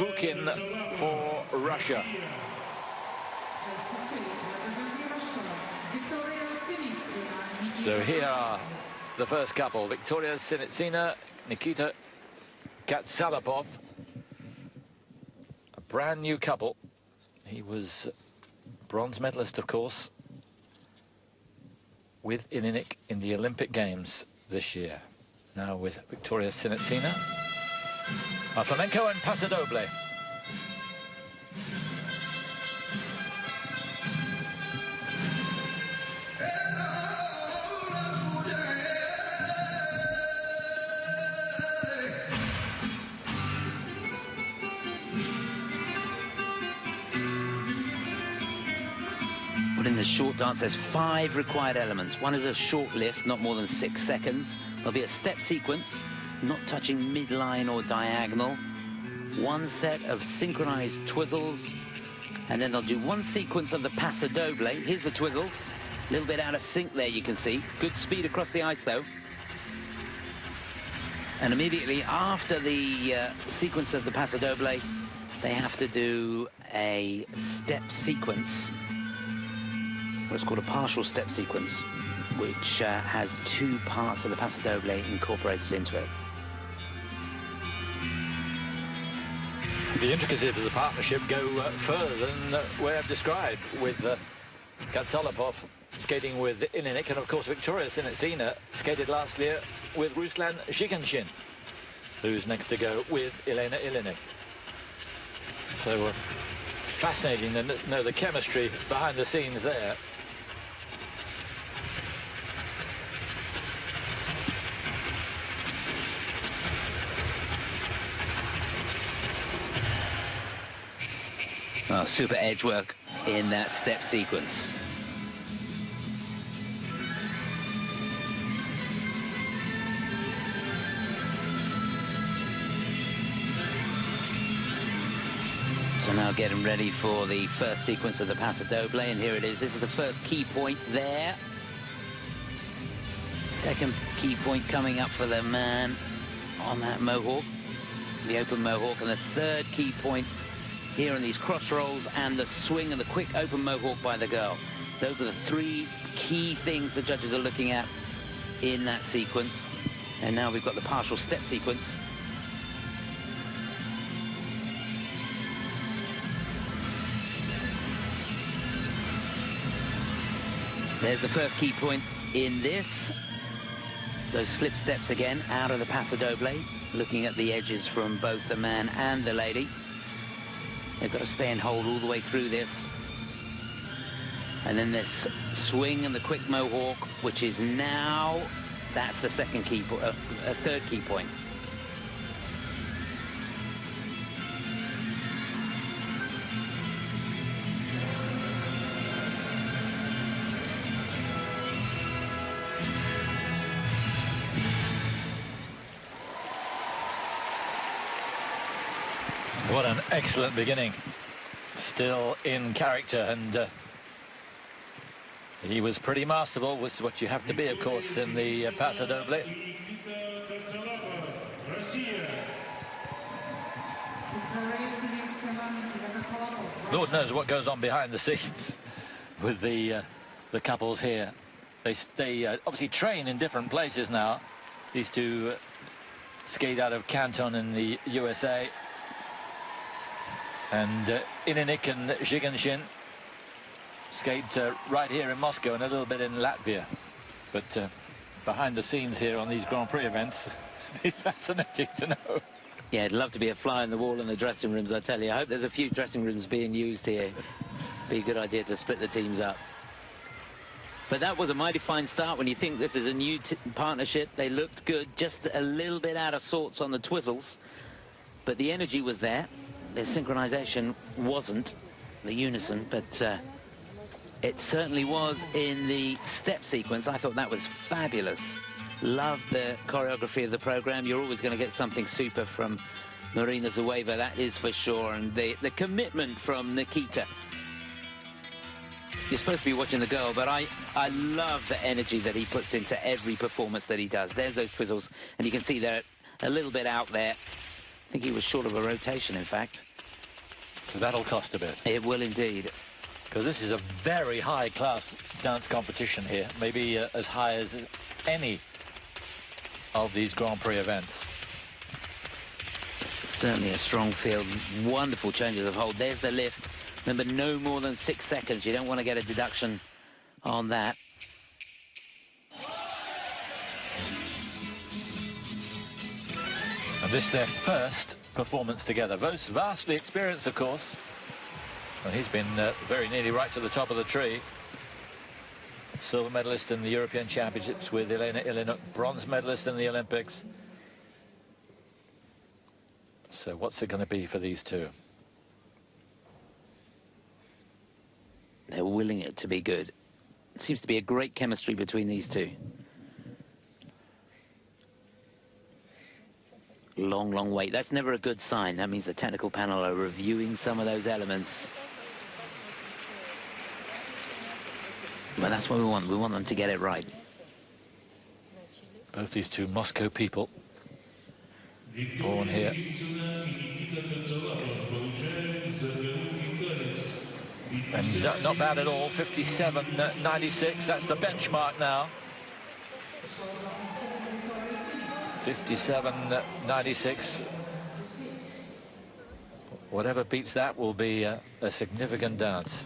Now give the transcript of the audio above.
Pukin for Russia. So here are the first couple, Viktoria Sinitsina, Nikita Katsalapov. A brand new couple. He was bronze medalist, of course, with Ilinik in the Olympic Games this year. Now with Viktoria Sinitsina, a flamenco and pasodoble. But in the short dance, there's 5 required elements. One is a short lift, not more than 6 seconds. There'll be a step sequence, not touching midline or diagonal. 1 set of synchronized twizzles. And then they'll do 1 sequence of the pasodoble. Here's the twizzles. A little bit out of sync there, you can see. Good speed across the ice, though. And immediately after the sequence of the pasodoble, they have to do a step sequence. What's called a partial step sequence, which has 2 parts of the pasodoble incorporated into it. The intricacies of the partnership go further than where I've described, with Kacalapov skating with Ilinik, and of course Viktoria Sinitsina skated last year with Ruslan Zhiganshin, who's next to go with Elena Ilinik. So fascinating to know the chemistry behind the scenes there. Oh, super edge work in that step sequence. So now getting ready for the first sequence of the pasodoble, and here it is. This is the first key point there. Second key point coming up for the man on that mohawk, the open mohawk, and the third key point here in these cross rolls and the swing and the quick open mohawk by the girl. Those are the 3 key things the judges are looking at in that sequence. And now we've got the partial step sequence. There's the first key point in this. Those slip steps again out of the pasodoble, looking at the edges from both the man and the lady. They've got to stay and hold all the way through this. And then this swing and the quick mohawk, which is now, that's the second key point, a third key point. What an excellent beginning. Still in character, and he was pretty masterful, which is what you have to be, of course, in the pasodoble. Lord knows what goes on behind the scenes with the couples here. They obviously train in different places now. These two skate out of Canton in the USA. And Ilinik and Zhiganshin skate right here in Moscow and a little bit in Latvia. But behind the scenes here on these Grand-Pri events, it'd be fascinating to know. Yeah, I'd love to be a fly on the wall in the dressing rooms, I tell you. I hope there's a few dressing rooms being used here. Be a good idea to split the teams up. But that was a mighty fine start when you think this is a new partnership. They looked good, just a little bit out of sorts on the twizzles. But the energy was there. The synchronization wasn't, the unison, but it certainly was in the step sequence. I thought that was fabulous. Loved the choreography of the program. You're always going to get something super from Marina Zueva, that is for sure. And the commitment from Nikita. You're supposed to be watching the girl, but I love the energy that he puts into every performance that he does. There's those twizzles, and you can see they're a little bit out there. I think he was short of a rotation, in fact. So that'll cost a bit. It will indeed. Because this is a very high-class dance competition here, maybe as high as any of these Grand-Prix events. Certainly a strong field, wonderful changes of hold. There's the lift. Remember, no more than 6 seconds. You don't want to get a deduction on that. And this their first performance together. Both vastly experienced, of course. And he's been very nearly right to the top of the tree. Silver medalist in the European Championships with Elena Ilinuk, bronze medalist in the Olympics. So what's it going to be for these two? They're willing it to be good. It seems to be a great chemistry between these two. Long, long wait. That's never a good sign. That means the technical panel are reviewing some of those elements. But that's what we want. We want them to get it right. Both these two Moscow people, born here. And not bad at all, 57.96, that's the benchmark now. 57.96. Whatever beats that will be a significant dance.